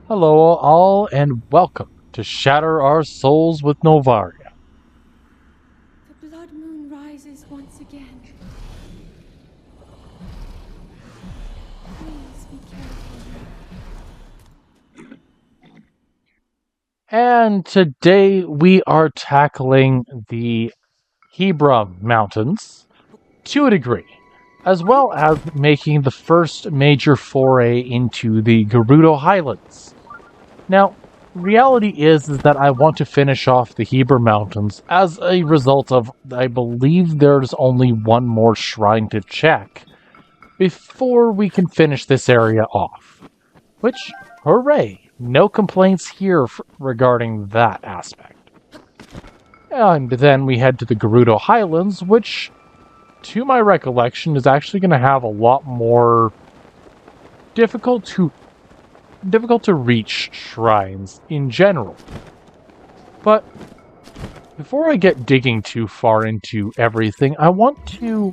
Hello, all, and welcome to Shatter Our Souls with Novaria. The blood moon rises once again. Please be careful. And today we are tackling the Hebra Mountains to a degree, as well as making the first major foray into the Gerudo highlands. Now, reality is that I want to finish off the Hebra Mountains as a result of, I believe there's only one more shrine to check before we can finish this area off. Which, hooray, no complaints here regarding that aspect. And then we head to the Gerudo Highlands, which, to my recollection, is actually going to have a lot more difficult to reach shrines in general. But before I get digging too far into everything, I want to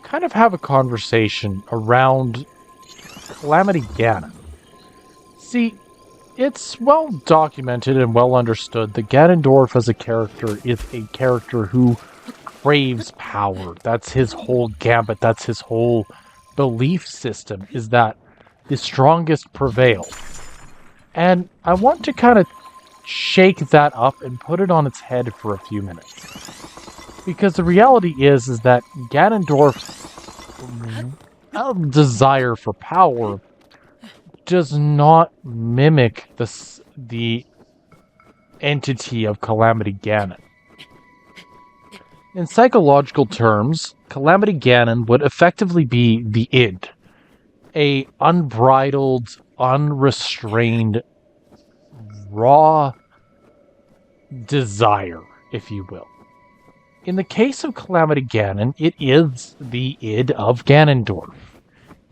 kind of have a conversation around Calamity Ganon. See, it's well documented and well understood that Ganondorf as a character is a character who craves power. That's his whole gambit, that's his whole belief system, is that the strongest prevail. And I want to kind of shake that up and put it on its head for a few minutes. Because the reality is that Ganondorf's desire for power does not mimic the entity of Calamity Ganon. In psychological terms, Calamity Ganon would effectively be the id, a unbridled, unrestrained, raw desire, if you will. In the case of Calamity Ganon, it is the id of Ganondorf.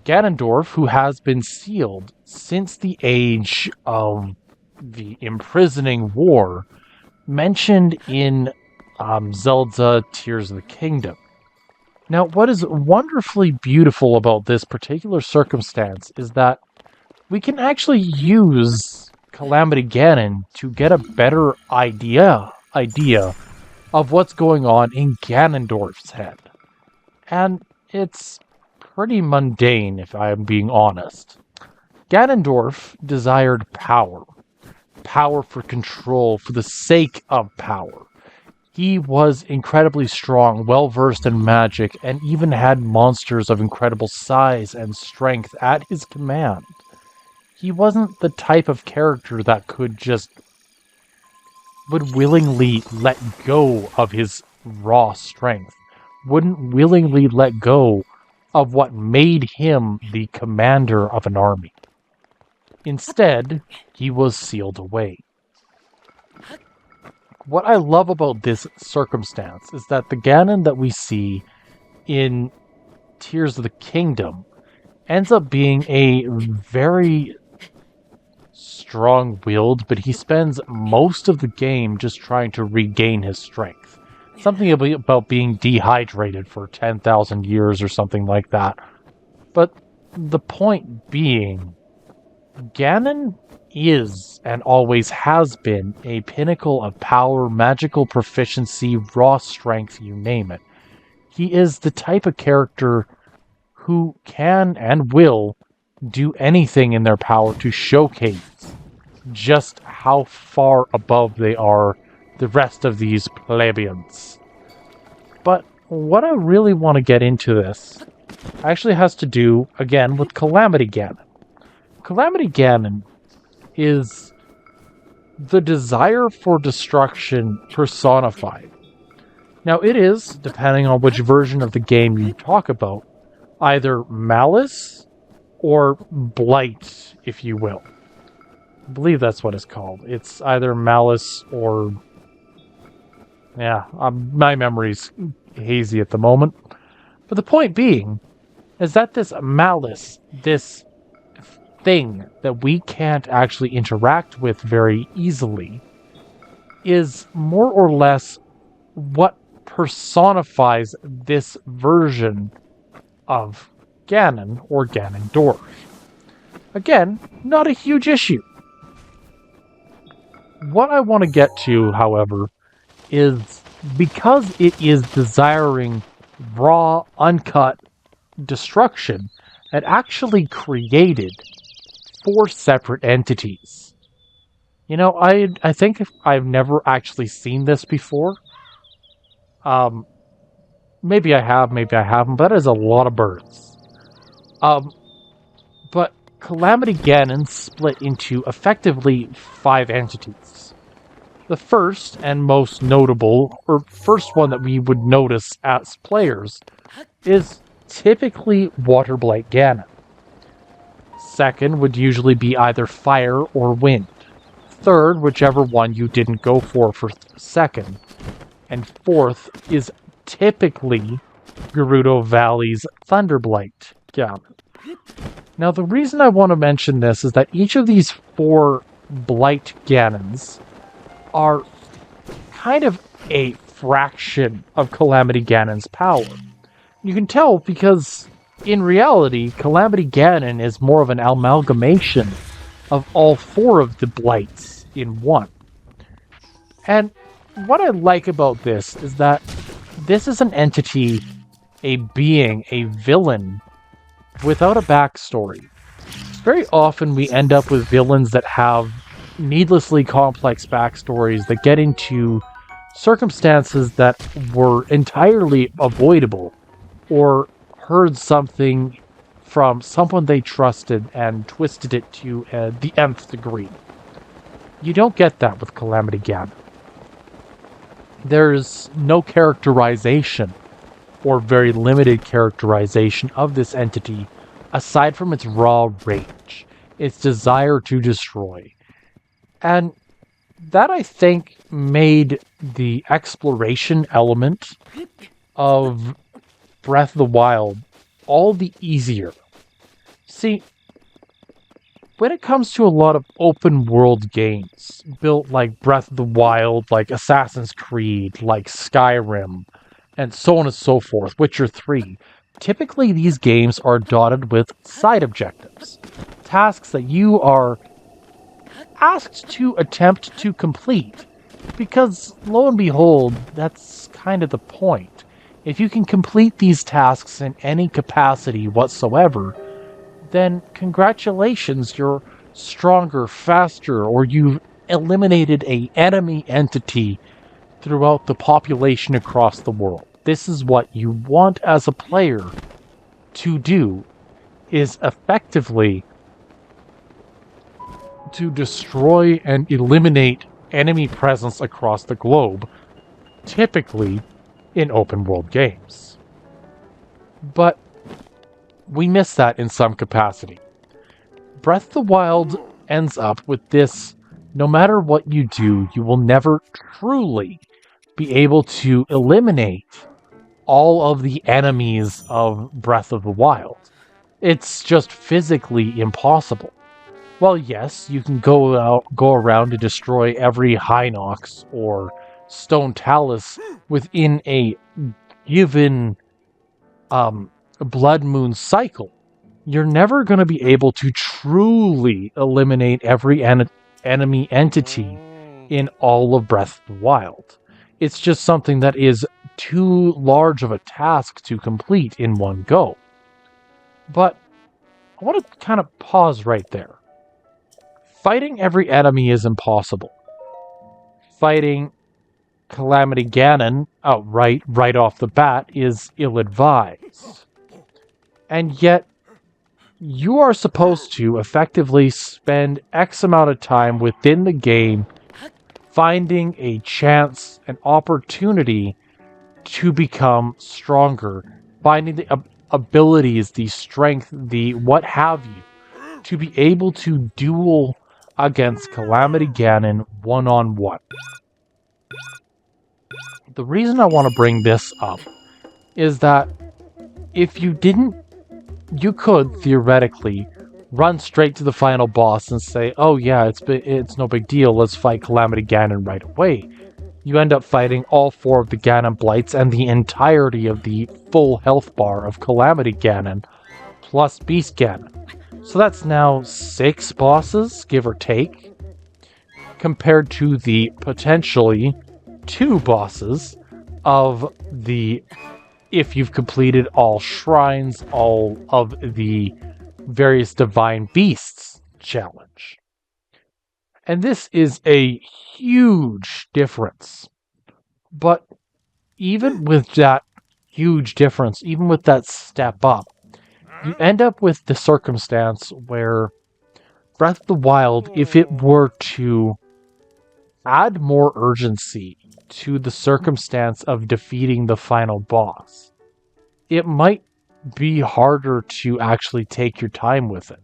Ganondorf, who has been sealed since the age of the imprisoning war, mentioned in Zelda Tears of the Kingdom. Now, what is wonderfully beautiful about this particular circumstance is that we can actually use Calamity Ganon to get a better idea of what's going on in Ganondorf's head. And it's pretty mundane, if I am being honest. Ganondorf desired power. Power for control, for the sake of power. He was incredibly strong, well-versed in magic, and even had monsters of incredible size and strength at his command. He wasn't the type of character that would willingly let go of his raw strength, wouldn't willingly let go of what made him the commander of an army. Instead, he was sealed away. What I love about this circumstance is that the Ganon that we see in Tears of the Kingdom ends up being a very strong-willed, but he spends most of the game just trying to regain his strength. Something about being dehydrated for 10,000 years or something like that. But the point being, Ganon is and always has been a pinnacle of power, magical proficiency, raw strength, you name it. He is the type of character who can and will do anything in their power to showcase just how far above they are the rest of these plebeians. But what I really want to get into this actually has to do, again, with Calamity Ganon. Calamity Ganon is the desire for destruction personified. Now it is, depending on which version of the game you talk about, either malice or blight, if you will. I believe that's what it's called. It's either malice or... my memory's hazy at the moment. But the point being is that this malice, this thing that we can't actually interact with very easily, is more or less what personifies this version of Ganon or Ganondorf. Again, not a huge issue. What I want to get to, however, is because it is desiring raw, uncut destruction, it actually created 4 separate entities. You know, I think I've never actually seen this before. Um, maybe I have, maybe I haven't, but that is a lot of birds. But Calamity Ganon split into effectively 5 entities. The first and most notable, or first one that we would notice as players, is typically Waterblight Ganon. Second would usually be either fire or wind. Third, whichever one you didn't go for second. And fourth is typically Gerudo Valley's Thunderblight Ganon. Now, the reason I want to mention this is that each of these 4 Blight Ganons are kind of a fraction of Calamity Ganon's power. You can tell because, in reality, Calamity Ganon is more of an amalgamation of all 4 of the Blights in one. And what I like about this is that this is an entity, a being, a villain, without a backstory. Very often we end up with villains that have needlessly complex backstories that get into circumstances that were entirely avoidable, or heard something from someone they trusted and twisted it to the nth degree. You don't get that with Calamity Ganon. There's no characterization, or very limited characterization of this entity, aside from its raw rage, its desire to destroy. And that, I think, made the exploration element of Breath of the Wild all the easier. See, when it comes to a lot of open world games, built like Breath of the Wild, like Assassin's Creed, like Skyrim, and so on and so forth, Witcher 3, typically these games are dotted with side objectives. Tasks that you are asked to attempt to complete. Because, lo and behold, that's kind of the point. If you can complete these tasks in any capacity whatsoever, then congratulations, you're stronger, faster, or you've eliminated an enemy entity throughout the population across the world. This is what you want as a player to do, is effectively to destroy and eliminate enemy presence across the globe, typically in open world games. But we miss that in some capacity. Breath of the Wild ends up with this: no matter what you do, you will never truly be able to eliminate all of the enemies of Breath of the Wild. It's just physically impossible. Well, yes, you can go around and destroy every Hinox or Stone Talus within a given Blood Moon cycle. You're never going to be able to truly eliminate every enemy entity in all of Breath of the Wild. It's just something that is too large of a task to complete in one go. But I want to kind of pause right there. Fighting every enemy is impossible. Fighting Calamity Ganon outright, right off the bat, is ill-advised. And yet, you are supposed to effectively spend X amount of time within the game finding a chance, an opportunity to become stronger, finding the abilities, the strength, the what have you, to be able to duel against Calamity Ganon one-on-one. The reason I want to bring this up is that if you didn't, you could theoretically run straight to the final boss and say, oh yeah, it's no big deal, let's fight Calamity Ganon right away. You end up fighting all 4 of the Ganon Blights and the entirety of the full health bar of Calamity Ganon, plus Beast Ganon. So that's now 6 bosses, give or take, compared to the potentially 2 bosses of the if you've completed all shrines, all of the various divine beasts challenge. And this is a huge difference. But even with that huge difference, even with that step up, you end up with the circumstance where Breath of the Wild, if it were to add more urgency to the circumstance of defeating the final boss, it might be harder to actually take your time with it.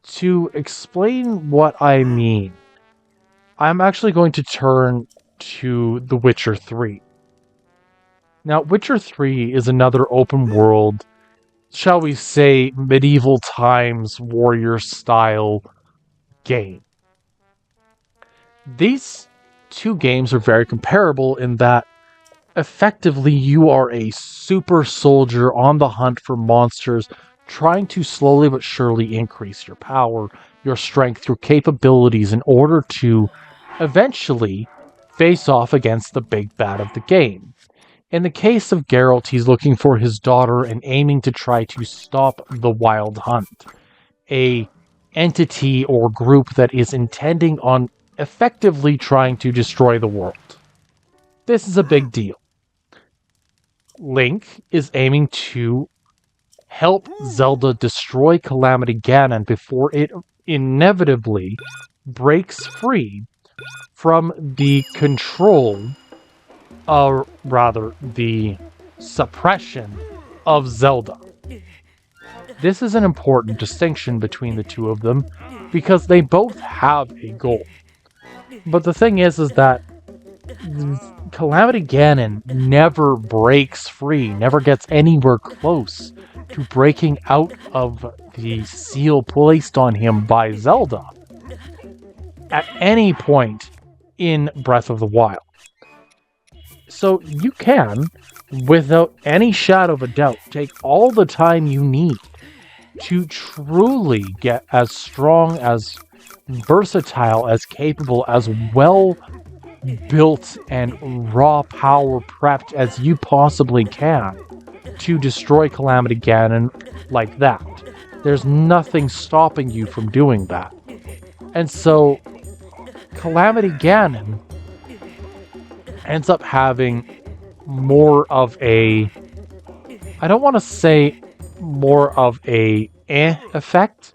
To explain what I mean, I'm actually going to turn to The Witcher 3. Now, Witcher 3 is another open world, shall we say, medieval times warrior style game. These two games are very comparable in that effectively you are a super soldier on the hunt for monsters, trying to slowly but surely increase your power, your strength, your capabilities in order to eventually face off against the big bad of the game. In the case of Geralt, he's looking for his daughter and aiming to try to stop the Wild Hunt, a entity or group that is intending on effectively trying to destroy the world. This is a big deal. Link is aiming to help Zelda destroy Calamity Ganon before it inevitably breaks free from the control, or rather, the suppression of Zelda. This is an important distinction between the two of them because they both have a goal. But the thing is that Calamity Ganon never breaks free, never gets anywhere close to breaking out of the seal placed on him by Zelda at any point in Breath of the Wild. So you can, without any shadow of a doubt, take all the time you need to truly get as strong, as versatile, as capable, as well built and raw power prepped as you possibly can to destroy Calamity Ganon like that. There's nothing stopping you from doing that. And so Calamity Ganon ends up having more of a, I don't want to say more of a effect.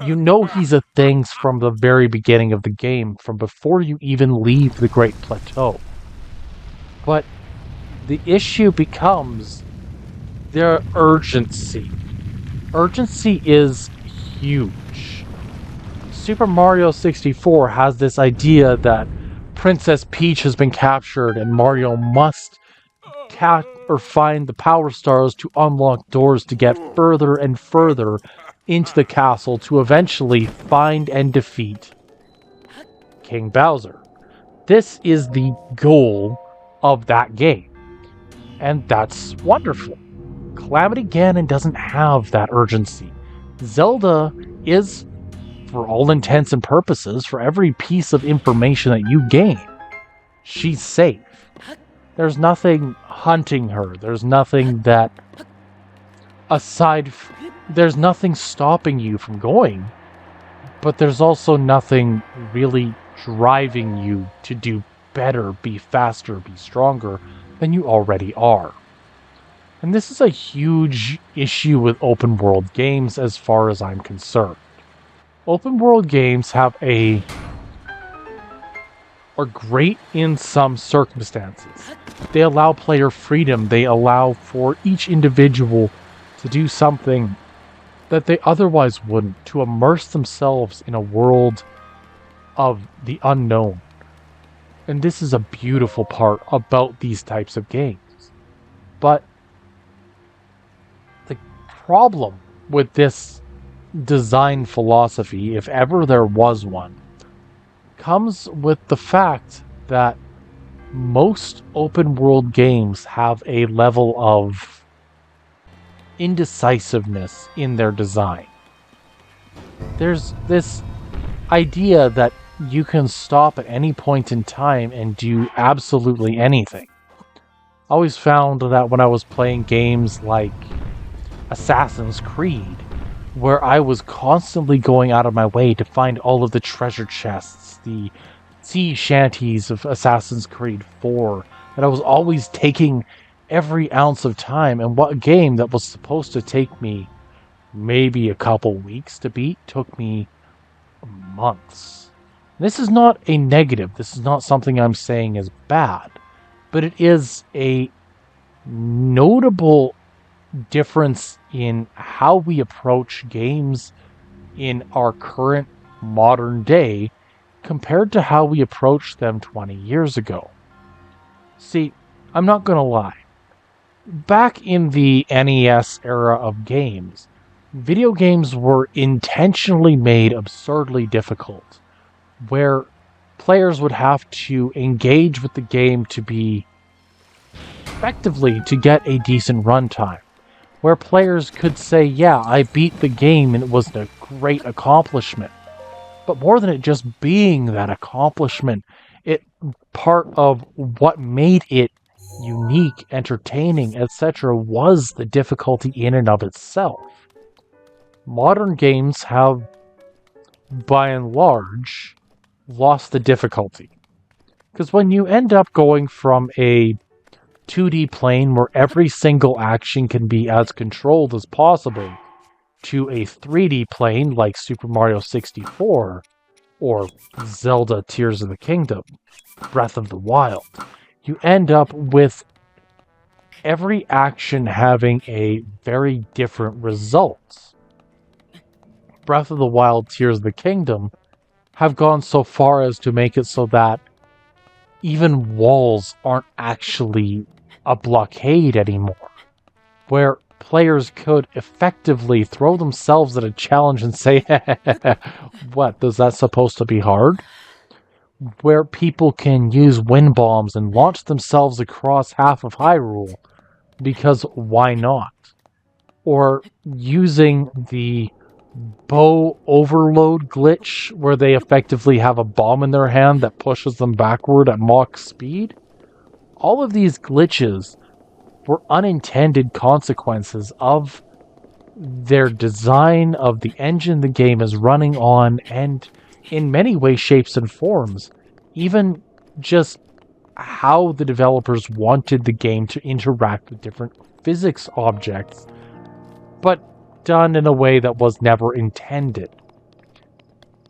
You know he's a thing from the very beginning of the game, from before you even leave the Great Plateau. But the issue becomes their urgency. Urgency is huge. Super Mario 64 has this idea that Princess Peach has been captured and Mario must find the Power Stars to unlock doors to get further and further into the castle to eventually find and defeat King Bowser. This is the goal of that game. And that's wonderful. Calamity Ganon doesn't have that urgency. Zelda is, for all intents and purposes, for every piece of information that you gain, she's safe. There's nothing hunting her. There's nothing that, there's nothing stopping you from going, but there's also nothing really driving you to do better, be faster, be stronger than you already are. And this is a huge issue with open world games as far as I'm concerned. Open world games are great in some circumstances. They allow player freedom. They allow for each individual to do something that they otherwise wouldn't, to immerse themselves in a world of the unknown. And this is a beautiful part about these types of games. But the problem with this design philosophy, if ever there was one, comes with the fact that most open world games have a level of indecisiveness in their design. There's this idea that you can stop at any point in time and do absolutely anything. I always found that when I was playing games like Assassin's Creed, where I was constantly going out of my way to find all of the treasure chests, the sea shanties of Assassin's Creed 4, that I was always taking every ounce of time, and what game that was supposed to take me maybe a couple weeks to beat took me months. This is not a negative. This is not something I'm saying is bad, but it is a notable difference in how we approach games in our current modern day compared to how we approached them 20 years ago. See, I'm not going to lie. Back in the NES era of games, video games were intentionally made absurdly difficult, where players would have to engage with the game to be effectively to get a decent runtime, where players could say, yeah, I beat the game and it was a great accomplishment. But more than it just being that accomplishment, it part of what made it unique, entertaining, etc. was the difficulty in and of itself. Modern games have, by and large, lost the difficulty. Because when you end up going from a 2D plane where every single action can be as controlled as possible to a 3D plane like Super Mario 64 or Zelda Tears of the Kingdom, Breath of the Wild, you end up with every action having a very different result. Breath of the Wild, Tears of the Kingdom have gone so far as to make it so that even walls aren't actually a blockade anymore, where players could effectively throw themselves at a challenge and say, what, is that supposed to be hard? Where people can use wind bombs and launch themselves across half of Hyrule, because why not? Or using the bow overload glitch, where they effectively have a bomb in their hand that pushes them backward at Mach speed. All of these glitches were unintended consequences of their design, of the engine the game is running on, and in many ways, shapes, and forms, even just how the developers wanted the game to interact with different physics objects, but done in a way that was never intended.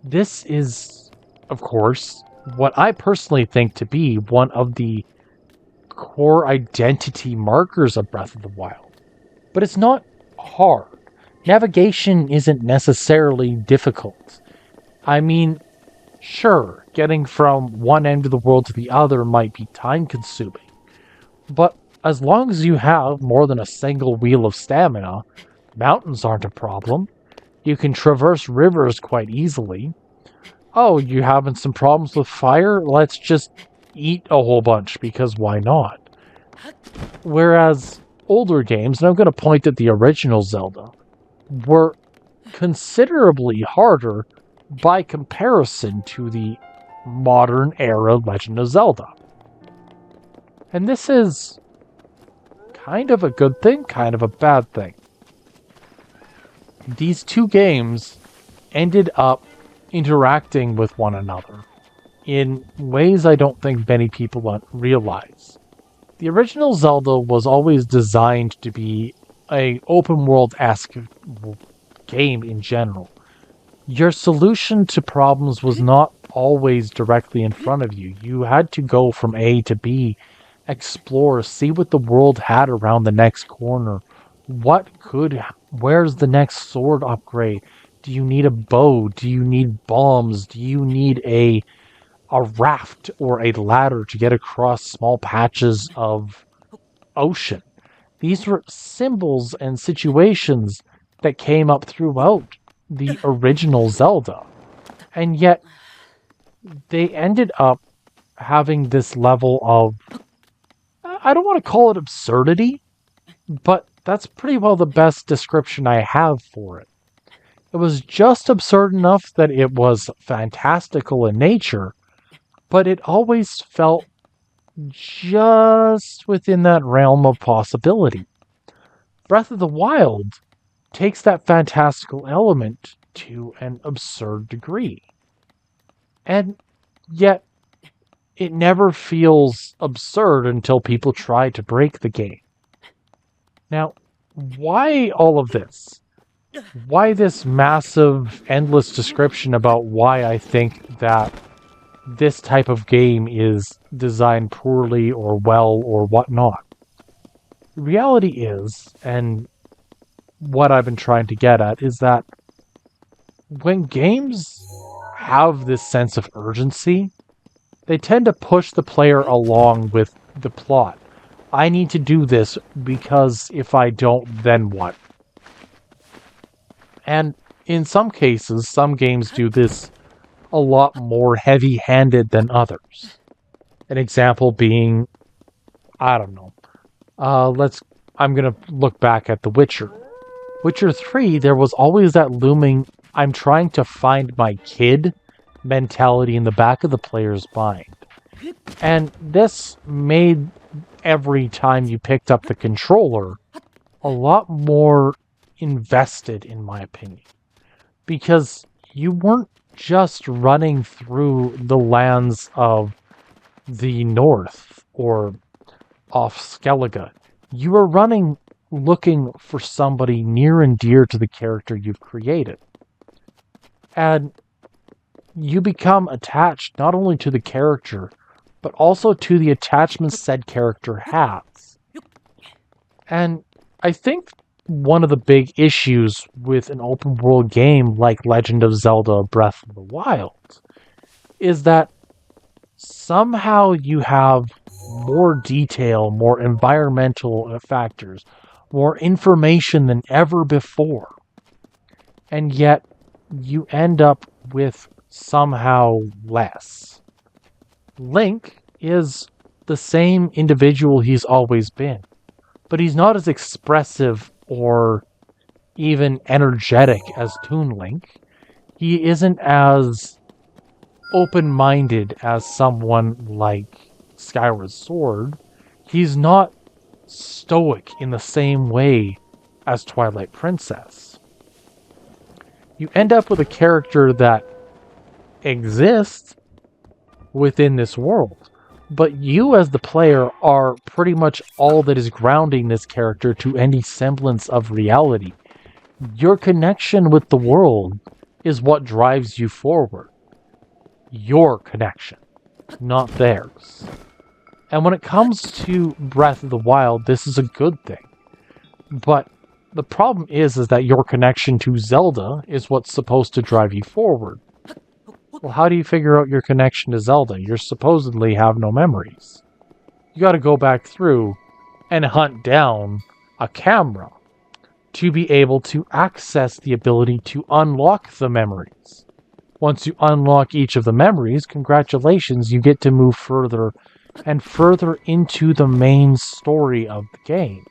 This is, of course, what I personally think to be one of the core identity markers of Breath of the Wild. But it's not hard. Navigation isn't necessarily difficult. I mean, sure, getting from one end of the world to the other might be time-consuming, but as long as you have more than a single wheel of stamina, mountains aren't a problem. You can traverse rivers quite easily. Oh, you having some problems with fire? Let's just eat a whole bunch, because why not? Whereas older games, and I'm going to point at the original Zelda, were considerably harder by comparison to the modern era Legend of Zelda. And this is kind of a good thing, kind of a bad thing. These two games ended up interacting with one another in ways I don't think many people realize. The original Zelda was always designed to be an open world-esque game in general. Your solution to problems was not always directly in front of you. You had to go from A to B, explore, see what the world had around the next corner. Where's the next sword upgrade? Do you need a bow? Do you need bombs? Do you need a raft or a ladder to get across small patches of ocean? These were symbols and situations that came up throughout the original Zelda. And yet, they ended up having this level of, I don't want to call it absurdity, but That's pretty well the best description I have for it. It was just absurd enough that it was fantastical in nature, but it always felt just within that realm of possibility. Breath of the Wild takes that fantastical element to an absurd degree. And yet, it never feels absurd until people try to break the game. Now, why all of this? Why this massive, endless description about why I think that this type of game is designed poorly or well or whatnot? The reality is, and what I've been trying to get at, is that when games have this sense of urgency, they tend to push the player along with the plot. I need to do this because if I don't, then what? And in some cases, some games do this a lot more heavy-handed than others. An example being, I don't know. I'm gonna look back at The Witcher. Witcher 3, there was always that looming, I'm trying to find my kid mentality in the back of the player's mind. And this made every time you picked up the controller a lot more invested, in my opinion. Because you weren't just running through the lands of the north or off Skellige. You were running looking for somebody near and dear to the character you've created. And you become attached not only to the character, but also to the attachments said character has. And I think one of the big issues with an open world game like Legend of Zelda Breath of the Wild is that somehow you have more detail, more environmental factors, more information than ever before. And yet you end up with somehow less. Link is the same individual he's always been, but he's not as expressive or even energetic as Toon Link. He isn't as open-minded as someone like Skyward Sword. He's not stoic in the same way as Twilight Princess. You end up with a character that exists within this world, but you as the player are pretty much all that is grounding this character to any semblance of reality. Your connection with the world is what drives you forward. Your connection, not theirs. And when it comes to Breath of the Wild, this is a good thing. But the problem is that your connection to Zelda is what's supposed to drive you forward. Well, how do you figure out your connection to Zelda? You supposedly have no memories. You gotta go back through and hunt down a camera to be able to access the ability to unlock the memories. Once you unlock each of the memories, congratulations, you get to move further and further into the main story of the game.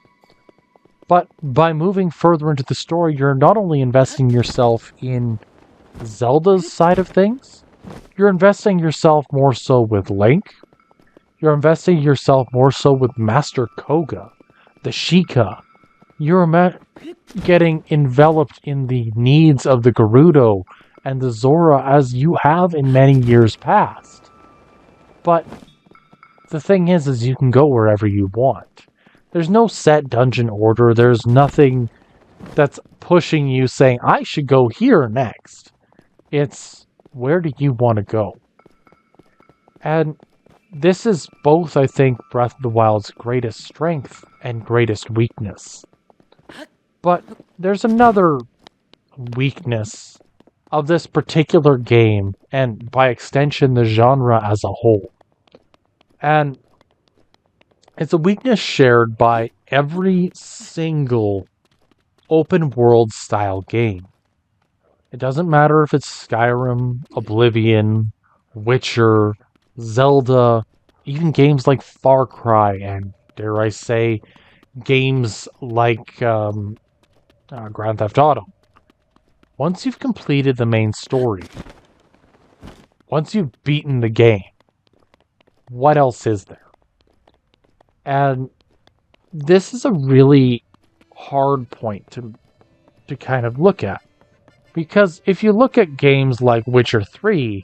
But by moving further into the story, you're not only investing yourself in Zelda's side of things, you're investing yourself more so with Link, you're investing yourself more so with Master Koga, the Sheikah. You're getting enveloped in the needs of the Gerudo and the Zora as you have in many years past. But the thing is you can go wherever you want. There's no set dungeon order. There's nothing that's pushing you saying, I should go here next. It's, where do you want to go? And this is both, I think, Breath of the Wild's greatest strength and greatest weakness. But there's another weakness of this particular game, and by extension, the genre as a whole. And it's a weakness shared by every single open world style game. It doesn't matter if it's Skyrim, Oblivion, Witcher, Zelda, even games like Far Cry, and dare I say, games like Grand Theft Auto. Once you've completed the main story, once you've beaten the game, what else is there? And this is a really hard point to kind of look at. Because if you look at games like Witcher 3,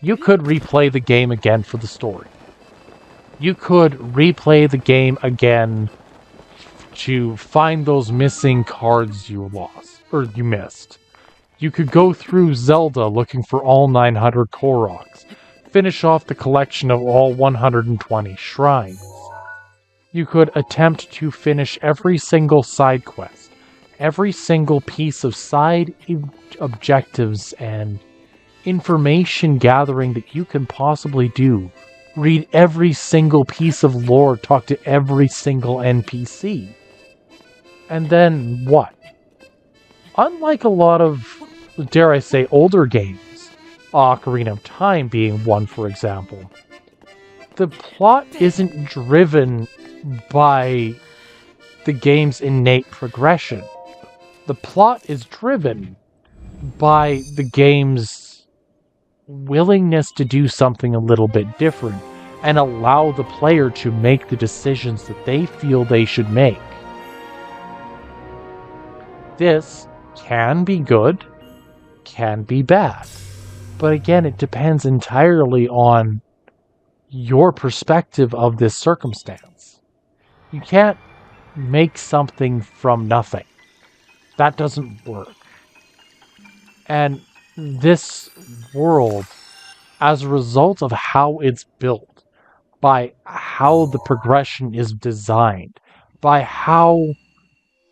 you could replay the game again for the story. You could replay the game again to find those missing cards you lost, or you missed. You could go through Zelda looking for all 900 Koroks, finish off the collection of all 120 shrines. You could attempt to finish every single side quest, every single piece of side objectives and information gathering that you can possibly do. Read every single piece of lore, talk to every single NPC. And then what? Unlike a lot of, dare I say, older games, Ocarina of Time being one for example, the plot isn't driven by the game's innate progression. The plot is driven by the game's willingness to do something a little bit different and allow the player to make the decisions that they feel they should make. This can be good, can be bad, but again, it depends entirely on your perspective of this circumstance. You can't make something from nothing. That doesn't work. And this world, as a result of how it's built, by how the progression is designed, by how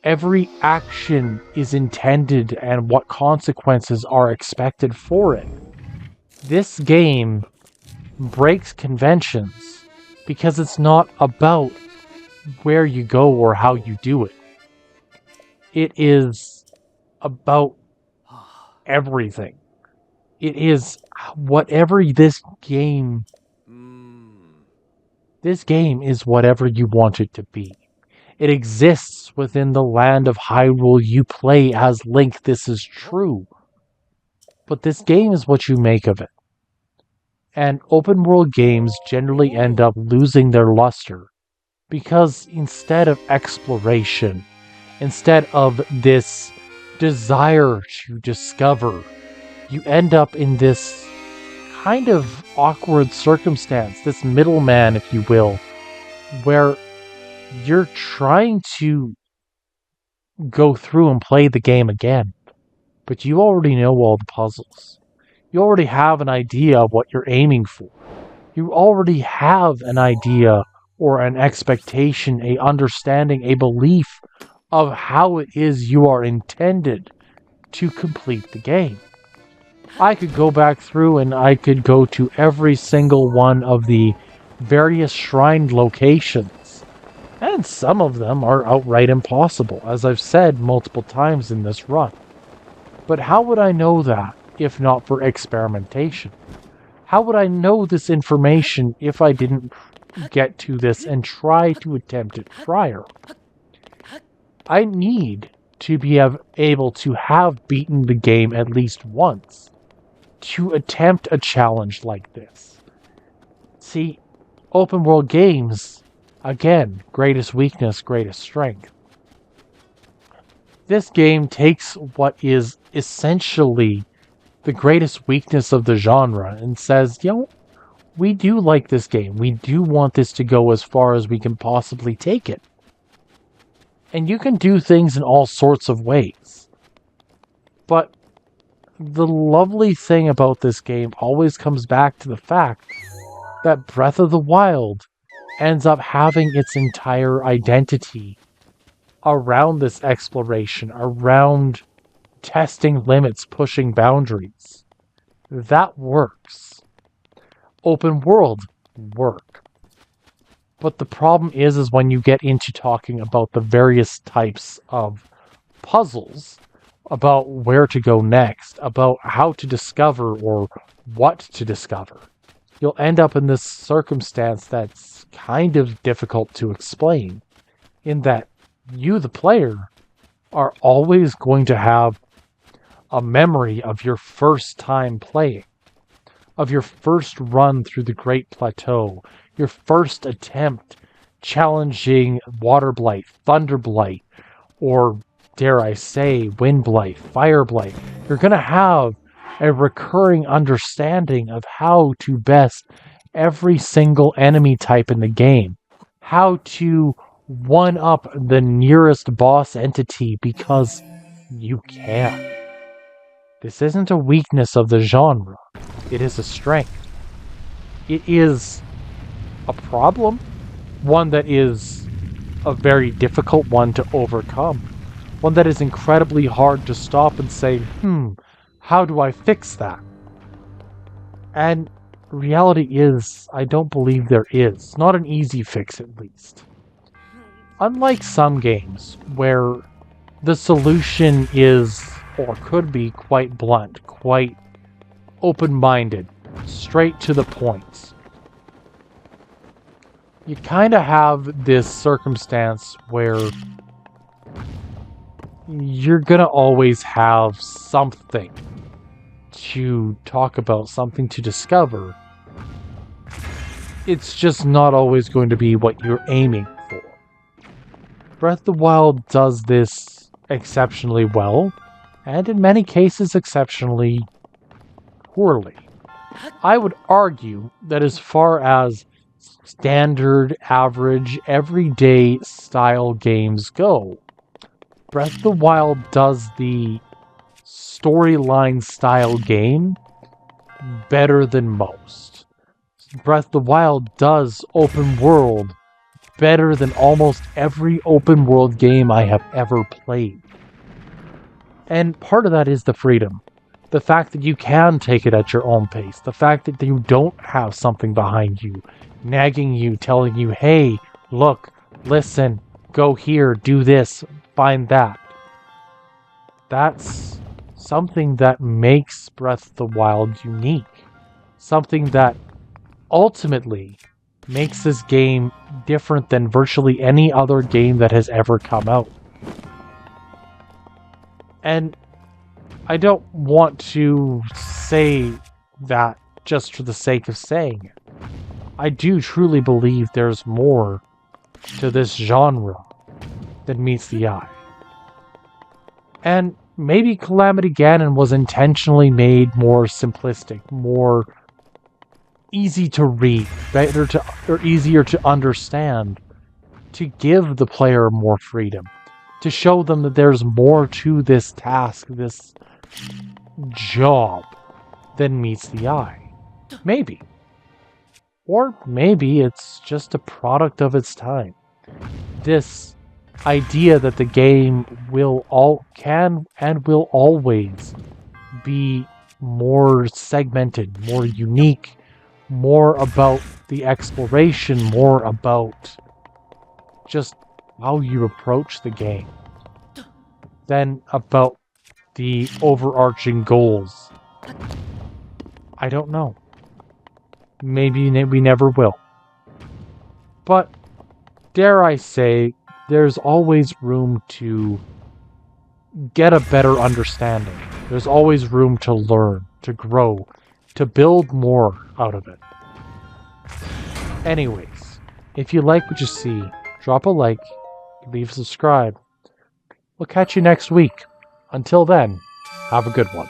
every action is intended and what consequences are expected for it, this game breaks conventions because it's not about where you go or how you do it. It is about everything. It is whatever this game is whatever you want it to be. It exists within the land of Hyrule. You play as Link, this is true. But this game is what you make of it. And open world games generally end up losing their luster because instead of exploration, instead of this desire to discover, you end up in this kind of awkward circumstance, this middleman, if you will, where you're trying to go through and play the game again, but you already know all the puzzles. You already have an idea of what you're aiming for. You already have an idea or an expectation, a understanding, a belief of how it is you are intended to complete the game. I could go back through and I could go to every single one of the various shrine locations, and some of them are outright impossible, as I've said multiple times in this run. But how would I know that if not for experimentation? How would I know this information if I didn't get to this and try to attempt it prior? I need to be able to have beaten the game at least once to attempt a challenge like this. See, open world games, again, greatest weakness, greatest strength. This game takes what is essentially the greatest weakness of the genre and says, we do like this game. We do want this to go as far as we can possibly take it. And you can do things in all sorts of ways. But the lovely thing about this game always comes back to the fact that Breath of the Wild ends up having its entire identity around this exploration, around testing limits, pushing boundaries. That works. Open world work. But the problem is when you get into talking about the various types of puzzles, about where to go next, about how to discover or what to discover, you'll end up in this circumstance that's kind of difficult to explain, in that you, the player, are always going to have a memory of your first time playing, of your first run through the Great Plateau, your first attempt challenging Water Blight, Thunder Blight, or dare I say, Wind Blight, Fire Blight. You're going to have a recurring understanding of how to best every single enemy type in the game, how to one up the nearest boss entity because you can. This isn't a weakness of the genre, it is a strength. It is a problem, one that is a very difficult one to overcome, one that is incredibly hard to stop and say, how do I fix that? And reality is, I don't believe there is. Not an easy fix, at least. Unlike some games, where the solution is, or could be, quite blunt, quite open-minded, straight to the point. You kind of have this circumstance where you're gonna always have something to talk about, something to discover. It's just not always going to be what you're aiming for. Breath of the Wild does this exceptionally well, and in many cases exceptionally poorly. I would argue that as far as standard, average, everyday style games go, Breath of the Wild does the storyline style game better than most. Breath of the Wild does open world better than almost every open world game I have ever played. And part of that is the freedom. The fact that you can take it at your own pace. The fact that you don't have something behind you, nagging you, telling you, hey, look, listen, go here, do this, find that. That's something that makes Breath of the Wild unique. Something that ultimately makes this game different than virtually any other game that has ever come out. And I don't want to say that just for the sake of saying it. I do truly believe there's more to this genre than meets the eye. And maybe Calamity Ganon was intentionally made more simplistic, more easy to read, or easier to understand, to give the player more freedom, to show them that there's more to this task, this job, than meets the eye. Maybe. Or maybe it's just a product of its time. This idea that the game can and will always be more segmented, more unique, more about the exploration, more about just how you approach the game than about the overarching goals. I don't know. Maybe we never will. But, dare I say, there's always room to get a better understanding. There's always room to learn, to grow, to build more out of it. Anyways, if you like what you see, drop a like, leave a subscribe. We'll catch you next week. Until then, have a good one.